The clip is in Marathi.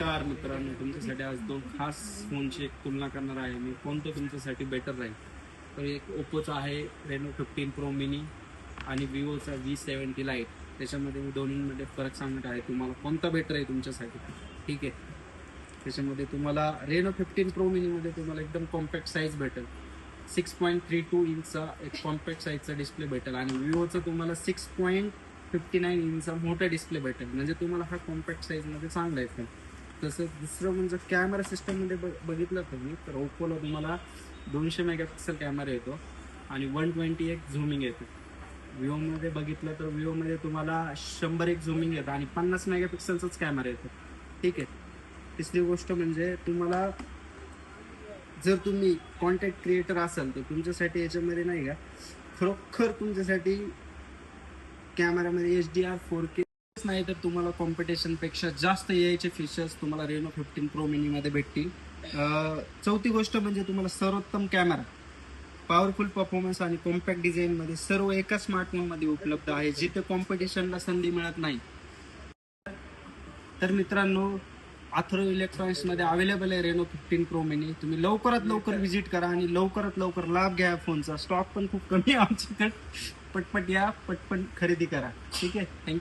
नमस्कार मित्रांनो, तुमच्यासाठी आज दोन खास फोनची एक तुलना करणार आहे मी. कोणतं तुमच्यासाठी बेटर राहील? तर एक ओप्पोचा आहे रेनो 15 प्रो मिनी आणि विवोचा V70 लाईट. त्याच्यामध्ये मी दोन्हीमध्ये फरक सांगत आहे तुम्हाला कोणता बेटर आहे तुमच्यासाठी. ठीक आहे, त्याच्यामध्ये तुम्हाला रेनो 15 प्रो मिनीमध्ये तुम्हाला एकदम कॉम्पॅक्ट साईज भेटेल. 6.32 इंचचा एक कॉम्पॅक्ट साईजचा डिस्प्ले भेटेल आणि विवोचा तुम्हाला 6.59 इंचचा मोठा डिस्प्ले भेटेल. म्हणजे तुम्हाला हा कॉम्पॅक्ट साईजमध्ये चांगला आहे फोन. तसं दुसरं म्हणजे कॅमेरा सिस्टममध्ये बघितलं तुम्ही तर ओप्पोला तुम्हाला 200 मेगापिक्सल कॅमेरा येतो आणि 128 झूमिंग येतो. विवोमध्ये बघितलं तर विवोमध्ये तुम्हाला 101 झूमिंग येतं आणि 50 मेगापिक्सलचाच कॅमेरा येतो. ठीक आहे. तिसरी गोष्ट म्हणजे तुम्हाला जर तुम्ही कॉन्टेंट क्रिएटर असाल तर तुमच्यासाठी याच्यामध्ये नाही का खरोखर तुमच्यासाठी कॅमेरामध्ये HDR 4K नाही तर तुम्हाला कॉम्पिटिशन पेक्षा जास्त यायचे फीचर्स तुम्हाला रेनो 15 प्रो मिनी मध्ये भेटतील. चौथी गोष्ट म्हणजे तुम्हाला सर्वोत्तम कॅमेरा, पॉवरफुल परफॉर्मन्स आणि कॉम्पॅक्ट डिझाईन मध्ये सर्व एका स्मार्टफोन मध्ये उपलब्ध आहे, जिथे कॉम्पिटिशनला संधी मिळत नाही. तर मित्रांनो, अथर्व इलेक्ट्रॉनिक्स मध्ये अवेलेबल आहे रेनो 15 प्रो मिनी. तुम्ही लवकरात लवकर व्हिजिट करा आणि लवकरात लवकर लाभ घ्या. फोनचा स्टॉक पण खूप कमी आहे आमच्याकडे. पटपट या, पटपट खरेदी करा. ठीक आहे, थँक्यू.